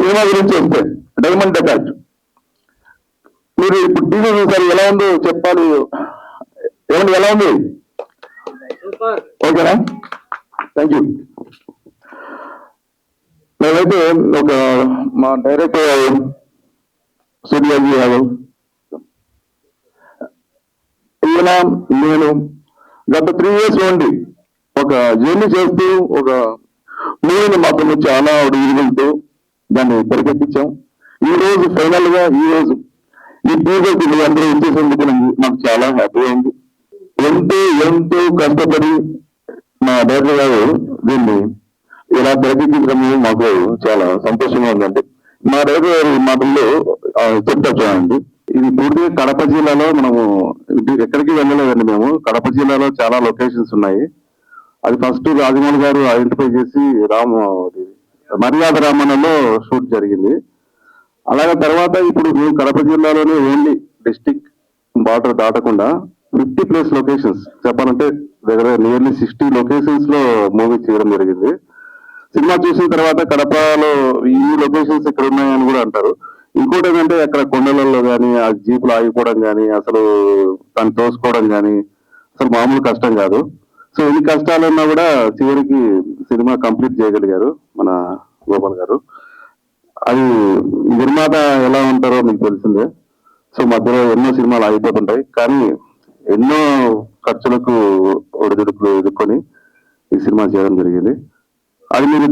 Cinema గురించి వస్తే diamond డకాట్ మీరు ఇప్పుడు టీవీ చూసారు, ఎలా ఉందో చెప్పాలి. ఏమండి ఎలా ఉంది? ఓకేనా? Thank you. మేమైతే ఒక మా డైరెక్టర్ సూర్యాజీ యాదవ్, ఈయన నేను గత 3 years నుండి ఒక జర్నీ చేస్తూ ఒక మూవీని మాత్రం చాలా అడుగుతూ దాన్ని తెరకెక్కించాం. ఈ రోజు ఫైనల్ గా ఈ రోజు ఈ టీజర్ అందరూ ఇచ్చేసేందుకు నాకు చాలా హ్యాపీగా ఉంది. ఎంతో కష్టపడి మా డైరెక్టర్ గారు దీన్ని ఇలా తెరకెక్కించడం మాకు చాలా సంతోషంగా ఉందండి. మా డైరెక్టర్ గారి మాటల్లో చెప్తా చూడండి. ఇది పూర్తిగా కడప జిల్లాలో మనము ఎక్కడికి వెళ్ళలేదండి. మేము కడప జిల్లాలో చాలా లొకేషన్స్ ఉన్నాయి. అది ఫస్ట్ రాజమౌళి గారు ఐడెంటిఫై చేసి మర్యాద రామన్నలో షూట్ జరిగింది. అలాగే తర్వాత ఇప్పుడు మేము కడప జిల్లాలోనే ఓన్లీ డిస్టిక్ బార్డర్ దాటకుండా 50+ లొకేషన్స్ చెప్పాలంటే దగ్గర నియర్లీ 60 లొకేషన్స్ లో మూవీ చేయడం జరిగింది. సినిమా చూసిన తర్వాత కడపలో ఈ లొకేషన్స్ ఇక్కడ ఉన్నాయని కూడా అంటారు. ఇంకోటి ఏంటంటే అక్కడ కొండలలో కానీ ఆ జీపులు ఆగిపోవడం కానీ అసలు దాన్ని తోసుకోవడం కానీ అసలు మామూలు కష్టం కాదు. సో ఎన్ని కష్టాలున్నా కూడా చివరికి సినిమా కంప్లీట్ చేయగలిగారు మన గోపాల్ గారు. అది నిర్మాత ఎలా ఉంటారో మీకు తెలిసిందే. సో మధ్యలో ఎన్నో సినిమాలు ఆగిపోతుంటాయి, కానీ ఎన్నో ఖర్చులకు ఒడిదుడుకులు ఎదుర్కొని ఈ సినిమా చేయడం జరిగింది. అది మీరు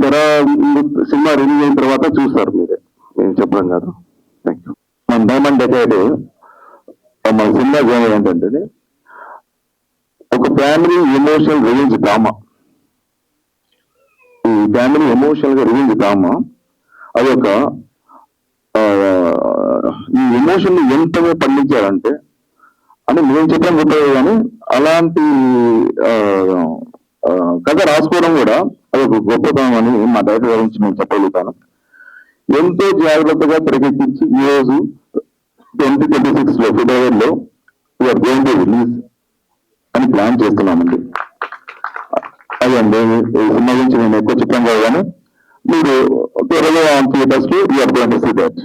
సినిమా రిలీజ్ అయిన తర్వాత చూస్తారు మీరే, నేను చెప్పడం కాదు. Thank you. మన డైమండ్ డెకైడ్ మన సినిమా జోన్ ఏంటంటే ఒక ఫ్యామిలీ ఎమోషనల్ రివెంజ్ డ్రామా. ఈ ఫ్యామిలీ ఎమోషనల్ గా రివెంజ్ డ్రామా అది ఒక ఈ ఎమోషన్ ఎంతగా పండించారంటే అని నేను చెప్పడం గొప్పది, కానీ అలాంటి కథ రాసుకోవడం కూడా అది ఒక గొప్పతనం అని మా డైరెక్టర్ గురించి నేను చెప్పగలుగుతాను. ఎంతో జాగ్రత్తగా తెరకెక్కించి ఈ రోజు 2026 ఫిబ్రవరిలో వీఆర్ గోయింగ్ టు రిలీజ్ అని ప్లాన్ చేస్తున్నామండి. అదండి ఈ సినిమా గురించి నేను ఎక్కువ చెప్పాను కాదు, కానీ మీరు త్వరలో థియేటర్స్ కి we're going to see that.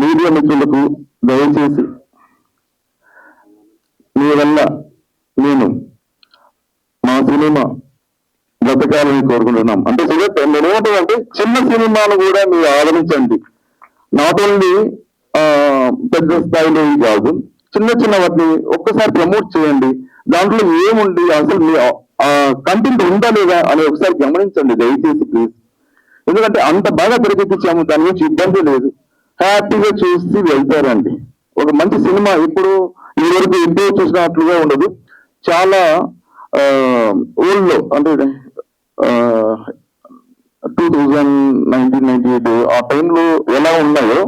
Media మిత్రులకు దయచేసి మీ వల్ల నేను మా సినిమా బ్రతకాలని కోరుకుంటున్నాం. అంటే నేనేమంటానంటే చిన్న సినిమాను కూడా మీరు ఆదరించండి. నాట్ ఓన్లీ పెద్ద స్థాయిలో కాదు, చిన్న వాటిని ఒక్కసారి ప్రమోట్ చేయండి. దాంట్లో ఏముంది అసలు మీ కంటెంట్ ఉందా లేదా అని ఒకసారి గమనించండి దయచేసి ప్లీజ్. ఎందుకంటే అంత బాగా తెరకెక్కించాము, దాని గురించి ఇబ్బంది లేదు. హ్యాపీగా చూసి వెళ్తారండి. ఒక మంచి సినిమా ఇప్పుడు ఈ వరకు ఎప్పుడో చూసినట్లుగా ఉండదు. చాలా ఓల్డ్ లో అంటే 2019-98 ఆ టైంలో ఎలా ఉన్నాయో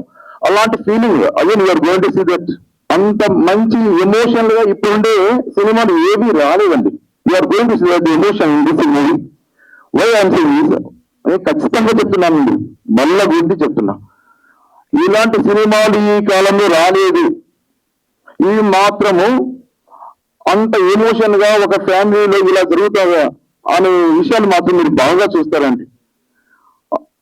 అలాంటి feeling again you're going to see that. అంత మంచి ఎమోషనల్ గా ఇప్పుడుండే సినిమాలు ఏవి రాలేదండి. You're going to see that emotion in this movie. Why I'm saying ఖచ్చితంగా చెప్తున్నానండి, మళ్ళా గురించి చెప్తున్నా, ఇలాంటి సినిమాలు ఈ కాలంలో రాలేదు. ఇవి మాత్రము అంత ఎమోషన్ గా ఒక ఫ్యామిలీలో ఇలా జరుగుతాయా అనే విషయాలు మాత్రం మీరు బాగా చూస్తారండి.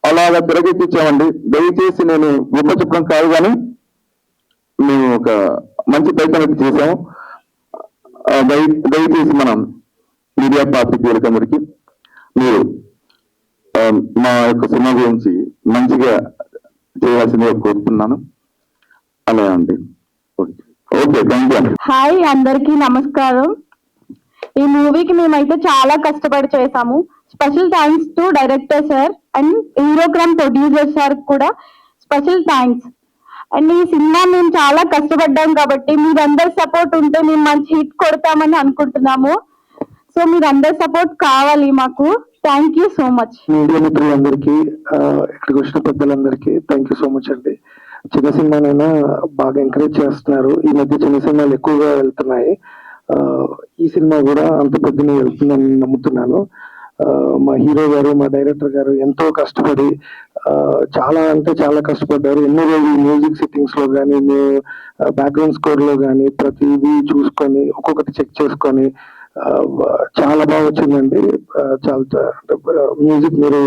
అలాగా తెరకెక్కించామండి. దయచేసి నేను గొప్ప చెప్పడం కాదు, కానీ మేము ఒక మంచి ప్రయత్నం చేసాము. దయచేసి మనం మీడియా పాత్రికేయులకందరికీ మీరు మా యొక్క సినిమా గురించి మంచిగా చేయాల్సిందిగా కోరుతున్నాను. అలా అండి. Okay, thank you. హాయ్, అందరికీ నమస్కారం. ఈ మూవీకి మేమైతే చాలా కష్టపడి చేసాము. Special thanks to director sir and హీరోగ్రామ్ ప్రొడ్యూసర్ సార్ కూడా స్పెషల్ థ్యాంక్స్. అండ్ ఈ సినిమా మేము చాలా కష్టపడ్డాం కాబట్టి మీరందరి సపోర్ట్ ఉంటే మేము మంచి హిట్ కొడతామని అనుకుంటున్నాము. సో మీరందరి సపోర్ట్ కావాలి మాకు. Thank you so much. Media మిత్రులందరికీ, ఇక్కడికి వచ్చిన పెద్దలందరికీ థ్యాంక్ యూ సో మచ్ అండి. చిన్న సినిమానైనా బాగా ఎంకరేజ్ చేస్తున్నారు. ఈ మధ్య చిన్న సినిమాలు ఎక్కువగా వెళ్తున్నాయి. ఈ సినిమా కూడా అంత పెద్దనే వెళ్తుందని నమ్ముతున్నాను. మా హీరో గారు, మా డైరెక్టర్ గారు ఎంతో కష్టపడి చాలా అంటే చాలా కష్టపడ్డారు. ఎన్నో రోజులు మ్యూజిక్ సెట్టింగ్స్ లో కానీ, బ్యాక్గ్రౌండ్ స్కోర్ లో కానీ ప్రతిదీ చూసుకొని ఒక్కొక్కటి చెక్ చేసుకొని చాలా బాగా వచ్చిందండి. చాలా మ్యూజిక్ మీరు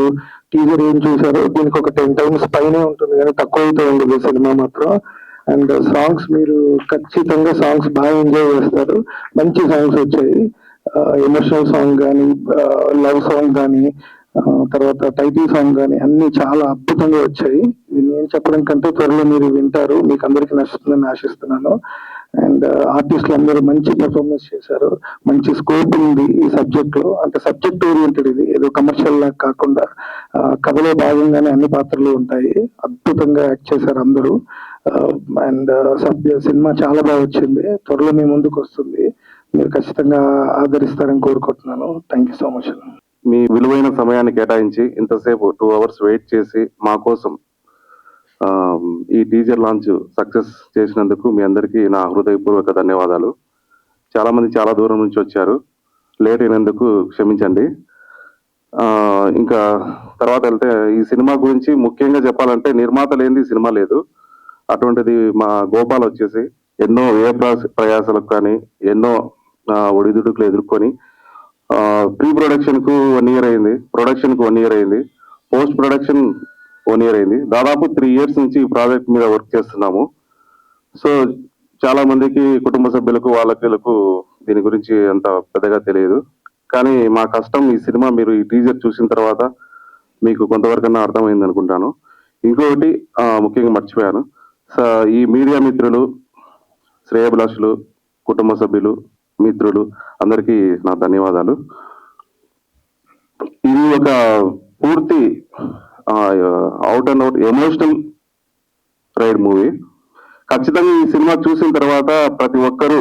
టీజర్ ఏం చూసారో దీనికి ఒక 10 times పైనే ఉంటుంది కానీ తక్కువ అయితే ఉండదు సినిమా మాత్రం. అండ్ సాంగ్స్ మీరు ఖచ్చితంగా సాంగ్స్ బాగా ఎంజాయ్ చేస్తారు. మంచి సాంగ్స్ వచ్చాయి. ఎమోషనల్ సాంగ్ కానీ, లవ్ సాంగ్ కానీ, తర్వాత టైటిల్ సాంగ్ కానీ అన్ని చాలా అద్భుతంగా వచ్చాయి. ఇది నేను చెప్పడం కంటే త్వరలో మీరు వింటారు, మీకు అందరికీ నచ్చుతుందని ఆశిస్తున్నాను. అండ్ ఆర్టిస్టులు అందరూ మంచి పెర్ఫార్మెన్స్ చేశారు. మంచి స్కోప్ ఉంది ఈ సబ్జెక్ట్ లో. అంటే సబ్జెక్ట్ ఓరియంటెడ్, ఇది ఏదో కమర్షియల్ లాగా కాకుండా కథలో భాగంగానే అన్ని పాత్రలు ఉంటాయి. అద్భుతంగా యాక్ట్ చేశారు అందరూ. అండ్ సినిమా చాలా బాగా వచ్చింది. త్వరలో మీ ముందుకు వస్తుంది. మీరు ఖచ్చితంగా ఆదరిస్తారని కోరుకుంటున్నాను. Thank you so much. మీ విలువైన సమయాన్ని కేటాయించి ఇంతసేపు 2 hours వెయిట్ చేసి మా కోసం ఈ టీజర్ లాంచ్ సక్సెస్ చేసినందుకు మీ అందరికీ నా హృదయపూర్వక ధన్యవాదాలు. చాలా మంది చాలా దూరం నుంచి వచ్చారు, లేట్ అయినందుకు క్షమించండి. ఇంకా తర్వాత వెళ్తే ఈ సినిమా గురించి ముఖ్యంగా చెప్పాలంటే నిర్మాత లేనిది సినిమా లేదు. అటువంటిది మా గోపాల్ వచ్చేసి ఎన్నో ప్రయాసాలకు కానీ ఎన్నో ఒడిదుడుకులు ఎదుర్కొని ప్రీ ప్రొడక్షన్ కు 1 year అయింది, ప్రొడక్షన్ కు 1 year అయింది, పోస్ట్ ప్రొడక్షన్ 1 year అయింది. దాదాపు 3 years నుంచి ఈ ప్రాజెక్ట్ మీద వర్క్ చేస్తున్నాము. సో చాలా మందికి కుటుంబ సభ్యులకు వాళ్ళకు దీని గురించి అంత పెద్దగా తెలియదు. కానీ మా కష్టం ఈ సినిమా మీరు ఈ టీజర్ చూసిన తర్వాత మీకు కొంతవరకన్నా అర్థమైంది అనుకుంటాను. ఇంకొకటి ముఖ్యంగా మర్చిపోయాను, ఈ మీడియా మిత్రులు, శ్రేయభిలాషులు, కుటుంబ సభ్యులు, మిత్రులు అందరికీ నా ధన్యవాదాలు. ఇది ఒక పూర్తి out and out emotional ride movie. ఖచ్చితంగా ఈ సినిమా చూసిన తర్వాత ప్రతి ఒక్కరూ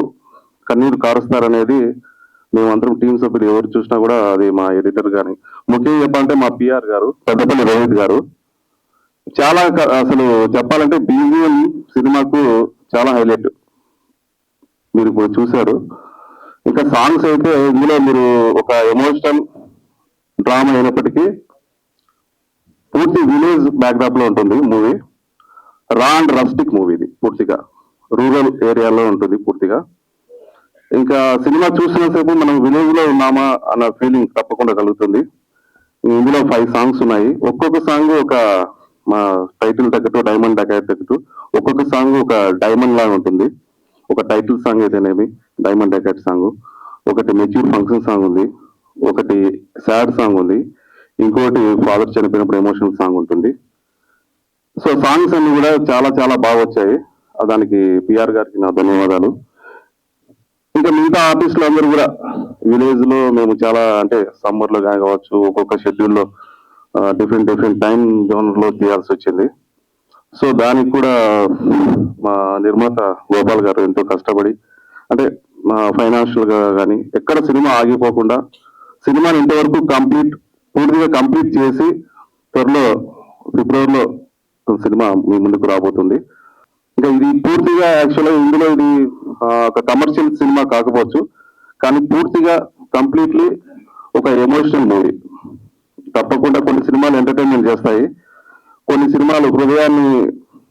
కన్నీరు కారుస్తారనేది మేమందరం టీం సభ్యులు ఎవరు చూసినా కూడా, అది మా ఎడిటర్ కానీ, ముఖ్యంగా చెప్పాలంటే మా పిఆర్ గారు పెద్దపల్లి రోహిత్ గారు చాలా అసలు చెప్పాలంటే BGM సినిమాకు చాలా హైలైట్. మీరు ఇప్పుడు చూశారు. ఇంకా సాంగ్స్ అయితే ఇందులో మీరు ఒక ఎమోషనల్ డ్రామా అయినప్పటికీ పూర్తి విలేజ్ బ్యాక్డ్రాప్ లో ఉంటుంది మూవీ. రా అండ్ రస్టిక్ మూవీ, ఇది పూర్తిగా రూరల్ ఏరియాలో ఉంటుంది పూర్తిగా. ఇంకా సినిమా చూసినంతసేపు మనం విలేజ్ లో ఉన్నామా అన్న ఫీలింగ్ తప్పకుండా కలుగుతుంది. ఇందులో 5 songs ఉన్నాయి. ఒక్కొక్క సాంగ్ ఒక మా టైటిల్ తగ్గట్టు, డైమండ్ డకాయత్ తగ్గట్టు ఒక్కొక్క సాంగ్ ఒక డైమండ్ లాగా ఉంటుంది. ఒక టైటిల్ సాంగ్ అయితేనేమి డైమండ్ డకాయత్ సాంగ్, ఒకటి మెచ్యూర్ ఫంక్షన్ సాంగ్ ఉంది, ఒకటి సాడ్ సాంగ్ ఉంది, ఇంకోటి ఫాదర్ చనిపోయినప్పుడు ఎమోషనల్ సాంగ్ ఉంటుంది. సో సాంగ్స్ అన్ని కూడా చాలా చాలా బాగా వచ్చాయి. దానికి పిఆర్ గారికి నా ధన్యవాదాలు. ఇంకా మిగతా ఆర్టిస్టులు అందరూ కూడా విలేజ్ లో మేము చాలా, అంటే సమ్మర్ లో కావచ్చు, ఒక్కొక్క షెడ్యూల్లో డిఫరెంట్ టైం జోన్ లో చేయాల్సి వచ్చింది. సో దానికి కూడా మా నిర్మాత గోపాల్ గారు ఎంతో కష్టపడి, అంటే మా ఫైనాన్షియల్ గా కానీ ఎక్కడ సినిమా ఆగిపోకుండా సినిమాని ఇంతవరకు పూర్తిగా కంప్లీట్ చేసి త్వరలో ఫిబ్రవరిలో సినిమా మీ ముందుకు రాబోతుంది. ఇంకా ఇది పూర్తిగా యాక్చువల్గా ఇందులో ఇది ఒక కమర్షియల్ సినిమా కాకపోవచ్చు, కానీ పూర్తిగా కంప్లీట్లీ ఒక ఎమోషనల్ మూవీ. తప్పకుండా కొన్ని సినిమాలు ఎంటర్టైన్మెంట్ చేస్తాయి, కొన్ని సినిమాలు హృదయాన్ని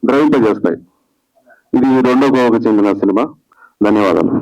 ద్రవింపజేస్తాయి. ఇది రెండో కోవకు చెందిన సినిమా. ధన్యవాదాలు.